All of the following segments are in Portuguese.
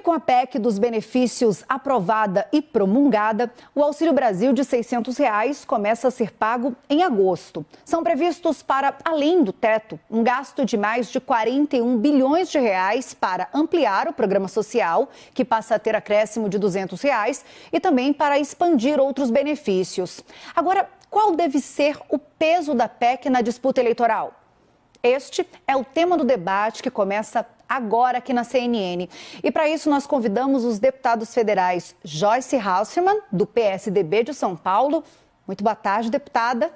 com a PEC dos benefícios aprovada e promulgada, o Auxílio Brasil de R$ 600 começa a ser pago em agosto. São previstos para, além do teto, um gasto de mais de 41 bilhões de reais para ampliar o programa social, que passa a ter acréscimo de R$ 200, e também para expandir outros benefícios. Agora, qual deve ser o peso da PEC na disputa eleitoral? Este é o tema do debate que começa agora aqui na CNN. E para isso nós convidamos os deputados federais Joyce Hasselmann, do PSDB de São Paulo. Muito boa tarde, deputada.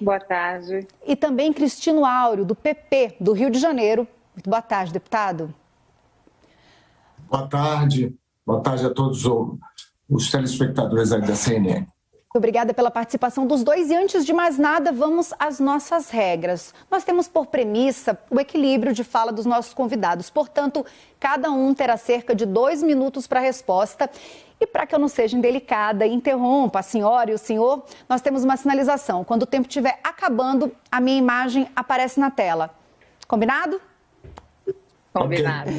Boa tarde. E também Cristino Áureo, do PP do Rio de Janeiro. Muito boa tarde, deputado. Boa tarde a todos os telespectadores aí da CNN. Muito obrigada pela participação dos dois e antes de mais nada, vamos às nossas regras. Nós temos por premissa o equilíbrio de fala dos nossos convidados, portanto, cada um terá cerca de 2 minutos para a resposta. E para que eu não seja indelicada e interrompa a senhora e o senhor, nós temos uma sinalização. Quando o tempo estiver acabando, a minha imagem aparece na tela. Combinado? Combinado.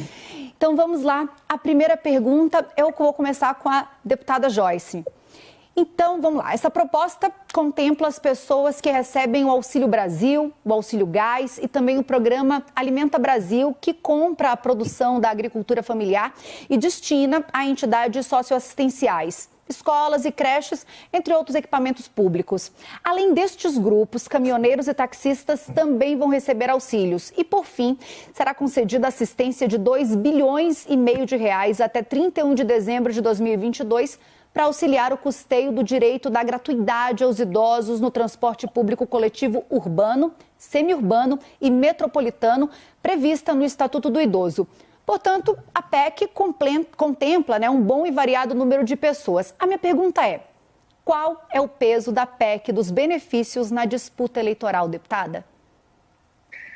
Então vamos lá. A primeira pergunta, eu vou começar com a deputada Joyce. Então, vamos lá. Essa proposta contempla as pessoas que recebem o Auxílio Brasil, o Auxílio Gás e também o programa Alimenta Brasil, que compra a produção da agricultura familiar e destina a entidades socioassistenciais, escolas e creches, entre outros equipamentos públicos. Além destes grupos, caminhoneiros e taxistas também vão receber auxílios. E, por fim, será concedida assistência de 2,5 bilhões de reais até 31 de dezembro de 2022, para auxiliar o custeio do direito da gratuidade aos idosos no transporte público coletivo urbano, semiurbano e metropolitano, prevista no Estatuto do Idoso. Portanto, a PEC contempla um bom e variado número de pessoas. A minha pergunta é: qual é o peso da PEC dos benefícios na disputa eleitoral, deputada?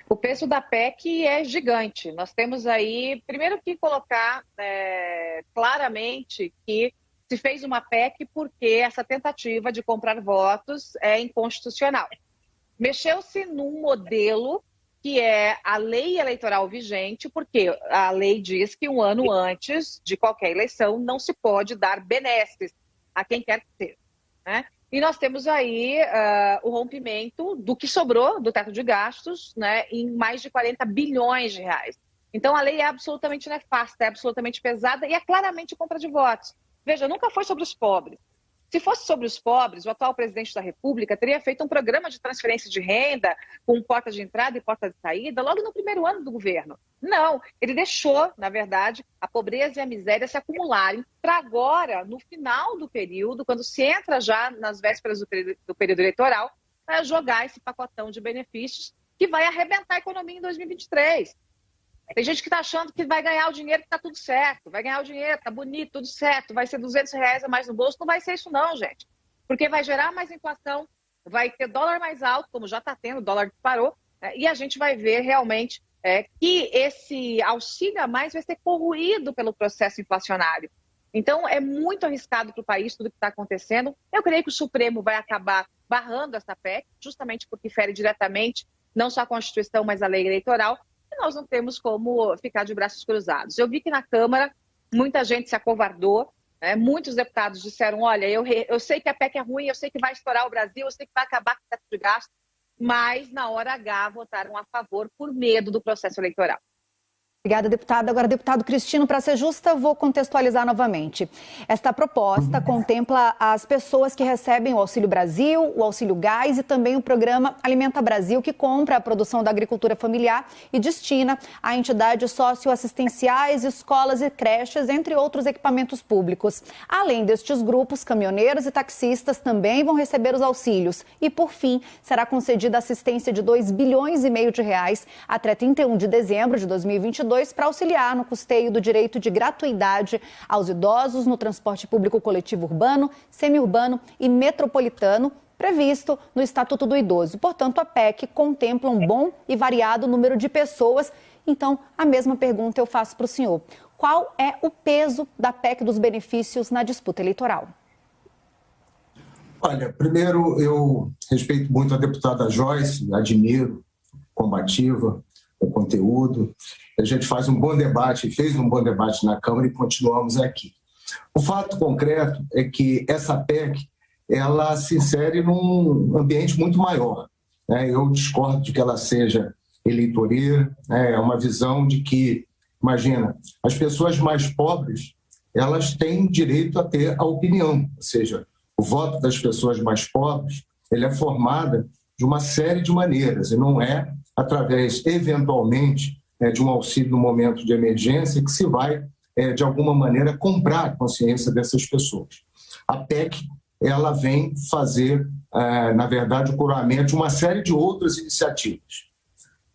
O peso da PEC é gigante. Nós temos aí, primeiro que colocar claramente que se fez uma PEC porque essa tentativa de comprar votos é inconstitucional. Mexeu-se num modelo que é a lei eleitoral vigente, porque a lei diz que um ano antes de qualquer eleição não se pode dar benesses a quem quer que seja, né? E nós temos aí o rompimento do que sobrou do teto de gastos, né, em mais de 40 bilhões de reais. Então a lei é absolutamente nefasta, é absolutamente pesada e é claramente compra de votos. Veja, nunca foi sobre os pobres. Se fosse sobre os pobres, o atual presidente da República teria feito um programa de transferência de renda com porta de entrada e porta de saída logo no primeiro ano do governo. Não, ele deixou, na verdade, a pobreza e a miséria se acumularem para agora, no final do período, quando se entra já nas vésperas do período eleitoral, jogar esse pacotão de benefícios que vai arrebentar a economia em 2023. Tem gente que está achando que vai ganhar o dinheiro, que está tudo certo. Vai ganhar o dinheiro, está bonito, tudo certo. Vai ser R$ 200 a mais no bolso. Não vai ser isso não, gente. Porque vai gerar mais inflação, vai ter dólar mais alto, como já está tendo, o dólar disparou. E a gente vai ver realmente que esse auxílio a mais vai ser corroído pelo processo inflacionário. Então, é muito arriscado para o país tudo que está acontecendo. Eu creio que o Supremo vai acabar barrando essa PEC, justamente porque fere diretamente não só a Constituição, mas a lei eleitoral. Nós não temos como ficar de braços cruzados. Eu vi que na Câmara muita gente se acovardou, muitos deputados disseram, olha, eu sei que a PEC é ruim, eu sei que vai estourar o Brasil, eu sei que vai acabar com o teto de gasto, mas na hora H votaram a favor por medo do processo eleitoral. Obrigada, deputada. Agora, deputado Cristino, para ser justa, vou contextualizar novamente. Esta proposta contempla as pessoas que recebem o Auxílio Brasil, o Auxílio Gás e também o programa Alimenta Brasil, que compra a produção da agricultura familiar e destina a entidades socioassistenciais, escolas e creches, entre outros equipamentos públicos. Além destes grupos, caminhoneiros e taxistas também vão receber os auxílios. E, por fim, será concedida assistência de 2,5 bilhões de reais até 31 de dezembro de 2022, para auxiliar no custeio do direito de gratuidade aos idosos no transporte público coletivo urbano, semiurbano e metropolitano, previsto no Estatuto do Idoso. Portanto, a PEC contempla um bom e variado número de pessoas. Então, a mesma pergunta eu faço para o senhor. Qual é o peso da PEC dos benefícios na disputa eleitoral? Olha, primeiro eu respeito muito a deputada Joyce, admiro, combativa, o conteúdo. A gente faz um bom debate, fez um bom debate na Câmara e continuamos aqui. O fato concreto é que essa PEC ela se insere num ambiente muito maior, né? Eu discordo de que ela seja eleitoreira, né? É uma visão de que, imagina, as pessoas mais pobres elas têm direito a ter a opinião, ou seja, o voto das pessoas mais pobres ele é formado de uma série de maneiras e não é através, eventualmente, de um auxílio no momento de emergência que se vai, de alguma maneira, comprar a consciência dessas pessoas. A PEC ela vem fazer, na verdade, o coroamento de uma série de outras iniciativas.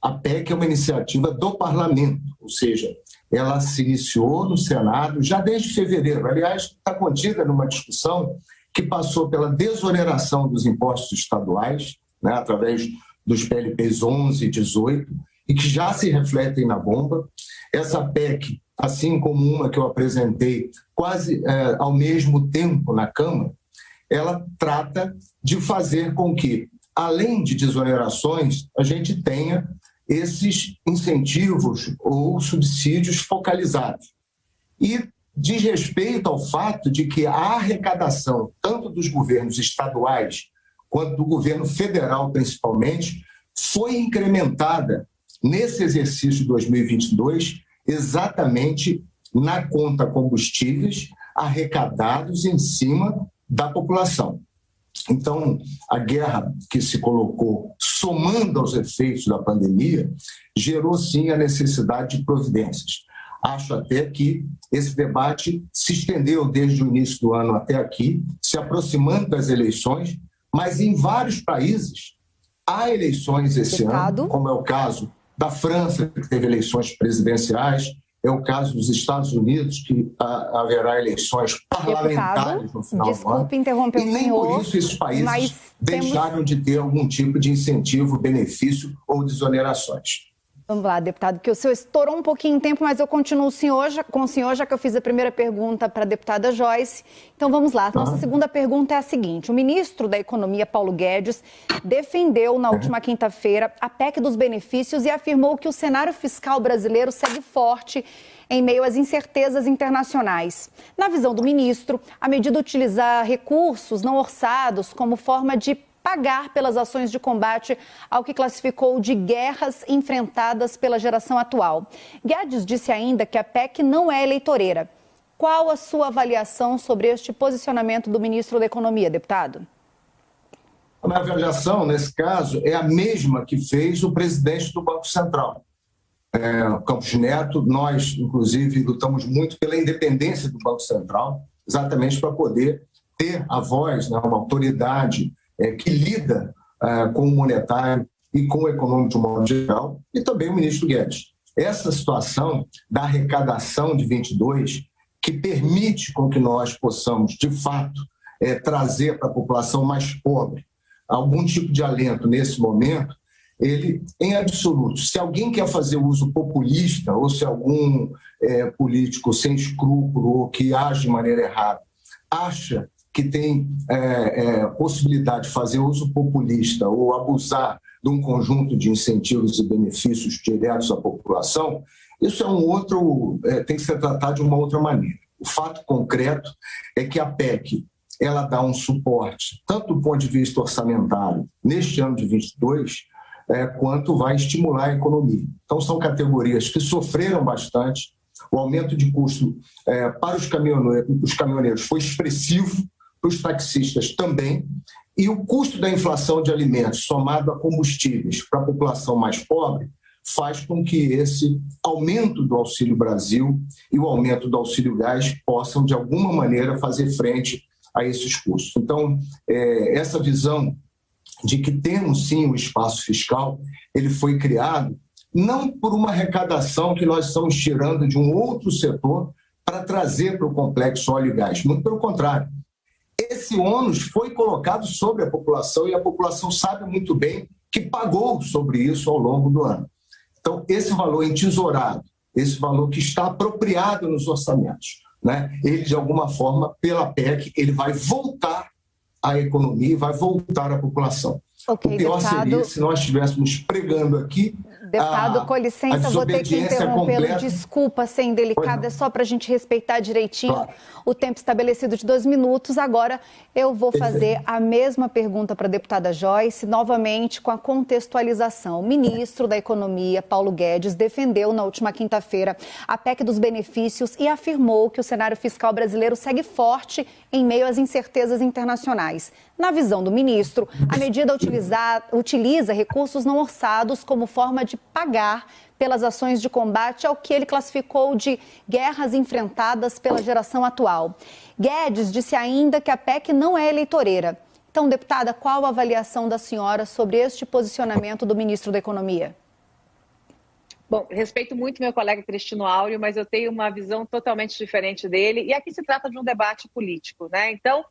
A PEC é uma iniciativa do Parlamento, ou seja, ela se iniciou no Senado já desde fevereiro. Aliás, está contida numa discussão que passou pela desoneração dos impostos estaduais, né, através dos PLPs 11 e 18, e que já se refletem na bomba. Essa PEC, assim como uma que eu apresentei quase ao mesmo tempo na Câmara, ela trata de fazer com que, além de desonerações, a gente tenha esses incentivos ou subsídios focalizados. E diz respeito ao fato de que a arrecadação, tanto dos governos estaduais quanto do governo federal, principalmente, foi incrementada nesse exercício de 2022 exatamente na conta combustíveis arrecadados em cima da população. Então, a guerra que se colocou, somando aos efeitos da pandemia, gerou sim a necessidade de providências. Acho até que esse debate se estendeu desde o início do ano até aqui, se aproximando das eleições, mas em vários países há eleições esse ano, como é o caso da França, que teve eleições presidenciais, é o caso dos Estados Unidos, que haverá eleições parlamentares no final do ano. Interromper o senhor. E nem por isso esses países deixaram de ter algum tipo de incentivo, benefício ou desonerações. Vamos lá, deputado, que o senhor estourou um pouquinho em tempo, mas eu continuo com o senhor, já que eu fiz a primeira pergunta para a deputada Joyce. Então vamos lá, nossa segunda pergunta é a seguinte: o ministro da Economia, Paulo Guedes, defendeu na última quinta-feira a PEC dos benefícios e afirmou que o cenário fiscal brasileiro segue forte em meio às incertezas internacionais. Na visão do ministro, a medida utilizar recursos não orçados como forma de pagar pelas ações de combate ao que classificou de guerras enfrentadas pela geração atual. Guedes disse ainda que a PEC não é eleitoreira. Qual a sua avaliação sobre este posicionamento do ministro da Economia, deputado? A minha avaliação, nesse caso, é a mesma que fez o presidente do Banco Central, Campos Neto. Nós, inclusive, lutamos muito pela independência do Banco Central, exatamente para poder ter a voz, né, uma autoridade que lida com o monetário e com o econômico de um modo geral, e também o ministro Guedes. Essa situação da arrecadação de 22, que permite com que nós possamos, de fato, trazer para a população mais pobre algum tipo de alento nesse momento, ele, em absoluto, se alguém quer fazer uso populista, ou se algum político sem escrúpulo ou que age de maneira errada, acha que tem possibilidade de fazer uso populista ou abusar de um conjunto de incentivos e benefícios diretos à população, isso é tem que ser tratado de uma outra maneira. O fato concreto é que a PEC ela dá um suporte, tanto do ponto de vista orçamentário, neste ano de 22, quanto vai estimular a economia. Então, são categorias que sofreram bastante. O aumento de custo para os caminhoneiros foi expressivo, para os taxistas também, e o custo da inflação de alimentos somado a combustíveis para a população mais pobre faz com que esse aumento do Auxílio Brasil e o aumento do Auxílio Gás possam, de alguma maneira, fazer frente a esses custos. Então, essa visão de que temos, sim, um espaço fiscal, ele foi criado não por uma arrecadação que nós estamos tirando de um outro setor para trazer para o complexo óleo e gás. Muito pelo contrário. Esse ônus foi colocado sobre a população e a população sabe muito bem que pagou sobre isso ao longo do ano. Então, esse valor entesourado, esse valor que está apropriado nos orçamentos, né, ele, de alguma forma, pela PEC, ele vai voltar à economia e vai voltar à população. Okay, o pior seria se nós estivéssemos pregando aqui Deputado, com licença, vou ter que interrompê-lo. completa. Desculpa ser indelicada, é só para a gente respeitar direitinho Claro. o tempo estabelecido de 2 minutos. Agora eu vou Perfeito. fazer a mesma pergunta para a deputada Joyce, novamente com a contextualização. O ministro da Economia, Paulo Guedes, defendeu na última quinta-feira a PEC dos benefícios e afirmou que o cenário fiscal brasileiro segue forte em meio às incertezas internacionais. Na visão do ministro, a medida utiliza recursos não orçados como forma de pagar pelas ações de combate ao que ele classificou de guerras enfrentadas pela geração atual. Guedes disse ainda que a PEC não é eleitoreira. Então, deputada, qual a avaliação da senhora sobre este posicionamento do ministro da Economia? Bom, respeito muito meu colega Cristino Áureo, mas eu tenho uma visão totalmente diferente dele. E aqui se trata de um debate político, né? Então,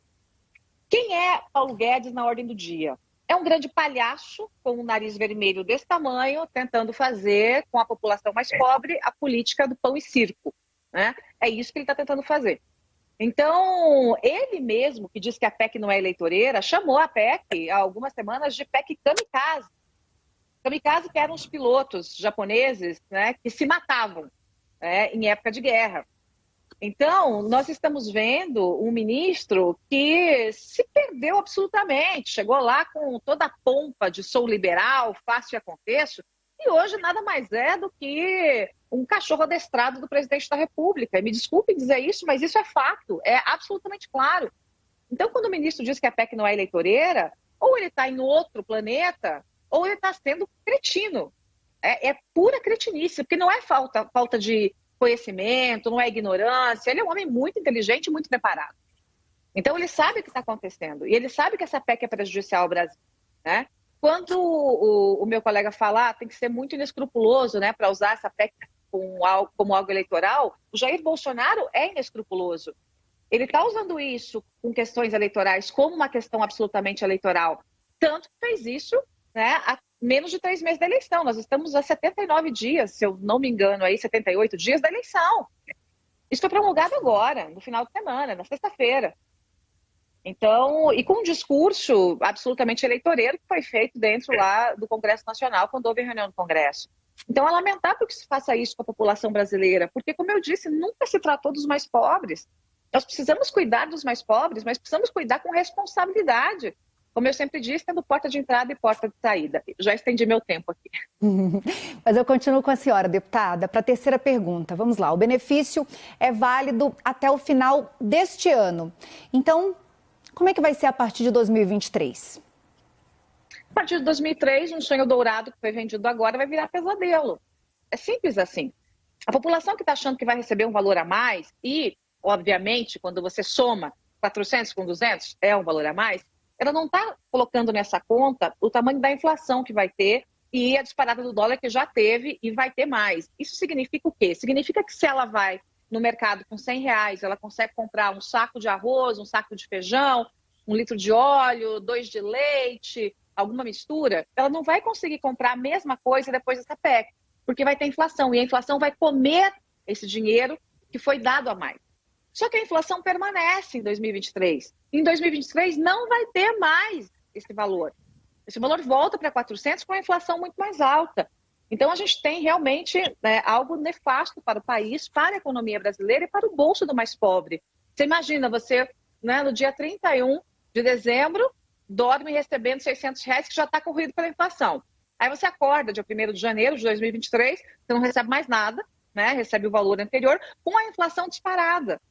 quem é Paulo Guedes na ordem do dia? É um grande palhaço com um nariz vermelho desse tamanho, tentando fazer com a população mais pobre a política do pão e circo, né? É isso que ele está tentando fazer. Então, ele mesmo, que diz que a PEC não é eleitoreira, chamou a PEC há algumas semanas de PEC kamikaze. Kamikaze, que eram os pilotos japoneses, né, que se matavam, né, em época de guerra. Então, nós estamos vendo um ministro que se perdeu absolutamente, chegou lá com toda a pompa de sou liberal, faço e aconteço, e hoje nada mais é do que um cachorro adestrado do presidente da República. Me desculpe dizer isso, mas isso é fato, é absolutamente claro. Então, quando o ministro diz que a PEC não é eleitoreira, ou ele está em outro planeta, ou ele está sendo cretino. É pura cretinice, porque não é falta de conhecimento, não é ignorância. Ele é um homem muito inteligente e muito preparado. Então, ele sabe o que está acontecendo. E ele sabe que essa PEC é prejudicial ao Brasil, né? Quando o meu colega fala, tem que ser muito inescrupuloso, né, para usar essa PEC como algo eleitoral, o Jair Bolsonaro é inescrupuloso. Ele está usando isso com questões eleitorais como uma questão absolutamente eleitoral. Tanto que fez isso, né, há menos de 3 meses da eleição. Nós estamos a 79 dias, se eu não me engano, aí 78 dias da eleição. Isso foi promulgado agora, no final de semana, na sexta-feira. Então, e com um discurso absolutamente eleitoreiro que foi feito dentro lá do Congresso Nacional, quando houve reunião do Congresso. Então, é lamentável que se faça isso com a população brasileira, porque, como eu disse, nunca se tratou dos mais pobres. Nós precisamos cuidar dos mais pobres, mas precisamos cuidar com responsabilidade. Como eu sempre disse, tendo porta de entrada e porta de saída. Já estendi meu tempo aqui. Mas eu continuo com a senhora, deputada, para a terceira pergunta. Vamos lá, o benefício é válido até o final deste ano. Então, como é que vai ser a partir de 2023? A partir de 2003, um sonho dourado que foi vendido agora vai virar pesadelo. É simples assim. A população que está achando que vai receber um valor a mais e, obviamente, quando você soma 400 com 200, é um valor a mais, ela não está colocando nessa conta o tamanho da inflação que vai ter e a disparada do dólar que já teve e vai ter mais. Isso significa o quê? Significa que se ela vai no mercado com R$100, ela consegue comprar um saco de arroz, um saco de feijão, 1 litro de óleo, 2 de leite, alguma mistura, ela não vai conseguir comprar a mesma coisa depois dessa PEC, porque vai ter inflação, e a inflação vai comer esse dinheiro que foi dado a mais. Só que a inflação permanece em 2023. Em 2023 não vai ter mais esse valor. Esse valor volta para 400 com a inflação muito mais alta. Então, a gente tem realmente, né, algo nefasto para o país, para a economia brasileira e para o bolso do mais pobre. Você imagina, você, né, no dia 31 de dezembro, dorme recebendo R$600 que já está corrido pela inflação. Aí você acorda dia 1º de janeiro de 2023, você não recebe mais nada, né, recebe o valor anterior, com a inflação disparada.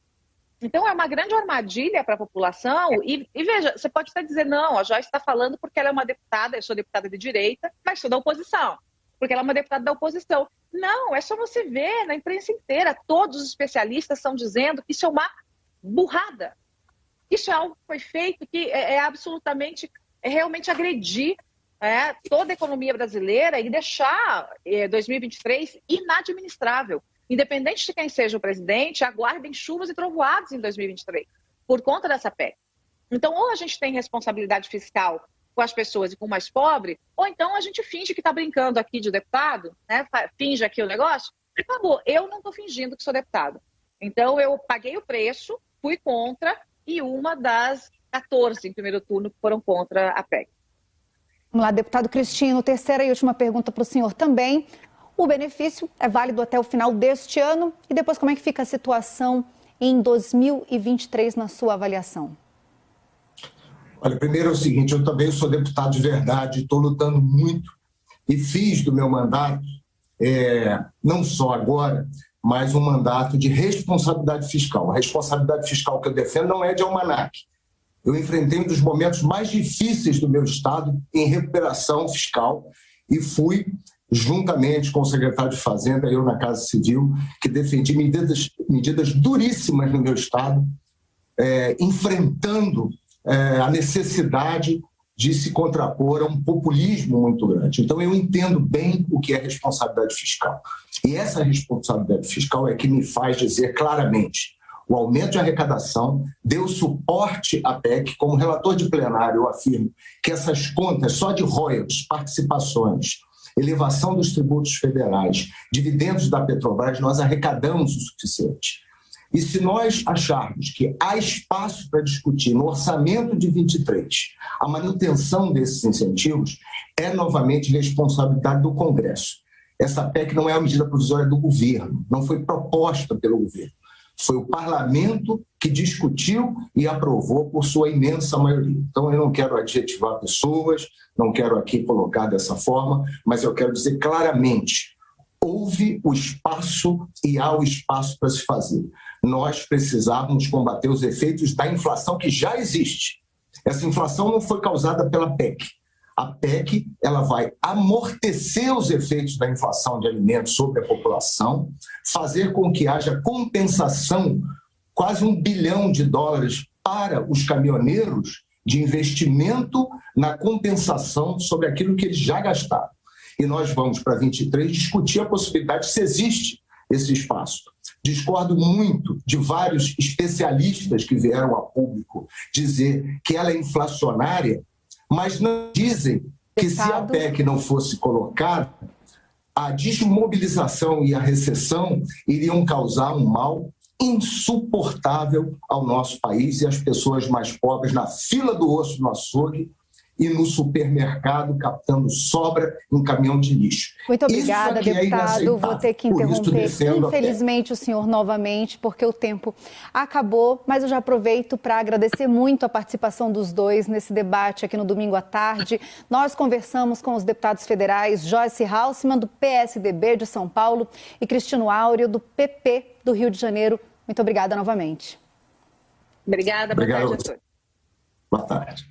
Então, é uma grande armadilha para a população. E veja, você pode até dizer, não, a Joyce está falando porque ela é uma deputada, eu sou deputada de direita, mas sou da oposição, porque ela é uma deputada da oposição. Não, é só você ver na imprensa inteira, todos os especialistas estão dizendo que isso é uma burrada. Isso é algo que foi feito que é realmente agredir toda a economia brasileira e deixar 2023 inadministrável. Independente de quem seja o presidente, aguardem chuvas e trovoadas em 2023, por conta dessa PEC. Então, ou a gente tem responsabilidade fiscal com as pessoas e com o mais pobre, ou então a gente finge que está brincando aqui de deputado, né? Finge aqui o negócio, e acabou. Eu não estou fingindo que sou deputado. Então, eu paguei o preço, fui contra, e uma das 14 em primeiro turno que foram contra a PEC. Vamos lá, deputado Cristino, terceira e última pergunta para o senhor também. O benefício é válido até o final deste ano e depois como é que fica a situação em 2023 na sua avaliação? Olha, primeiro é o seguinte, eu também sou deputado de verdade, estou lutando muito e fiz do meu mandato, não só agora, mas um mandato de responsabilidade fiscal. A responsabilidade fiscal que eu defendo não é de almanaque. Eu enfrentei um dos momentos mais difíceis do meu Estado em recuperação fiscal e fui, juntamente com o secretário de Fazenda, eu na Casa Civil, que defendi medidas duríssimas no meu Estado, enfrentando a necessidade de se contrapor a um populismo muito grande. Então, eu entendo bem o que é responsabilidade fiscal. E essa responsabilidade fiscal é que me faz dizer claramente: o aumento de arrecadação deu suporte à PEC. Como relator de plenário, eu afirmo que essas contas só de royalties, participações, elevação dos tributos federais, dividendos da Petrobras, nós arrecadamos o suficiente. E se nós acharmos que há espaço para discutir no orçamento de 23 a manutenção desses incentivos, é novamente responsabilidade do Congresso. Essa PEC não é uma medida provisória do governo, não foi proposta pelo governo. Foi o parlamento que discutiu e aprovou por sua imensa maioria. Então, eu não quero adjetivar pessoas, não quero aqui colocar dessa forma, mas eu quero dizer claramente: houve o espaço e há o espaço para se fazer. Nós precisávamos combater os efeitos da inflação que já existe. Essa inflação não foi causada pela PEC. A PEC ela vai amortecer os efeitos da inflação de alimentos sobre a população, fazer com que haja compensação, quase $1 bilhão para os caminhoneiros, de investimento na compensação sobre aquilo que eles já gastaram. E nós vamos para 23 discutir a possibilidade se existe esse espaço. Discordo muito de vários especialistas que vieram a público dizer que ela é inflacionária, mas não dizem que se a PEC não fosse colocada, a desmobilização e a recessão iriam causar um mal insuportável ao nosso país e às pessoas mais pobres na fila do osso no açougue e no supermercado captando sobra em caminhão de lixo. Muito obrigada, deputado. Vou ter que interromper, infelizmente, o senhor novamente, porque o tempo acabou, mas eu já aproveito para agradecer muito a participação dos dois nesse debate aqui no domingo à tarde. Nós conversamos com os deputados federais Joyce Halsemann, do PSDB de São Paulo, e Cristino Áureo, do PP do Rio de Janeiro. Muito obrigada novamente. Obrigada, boa tarde a todos. Boa tarde.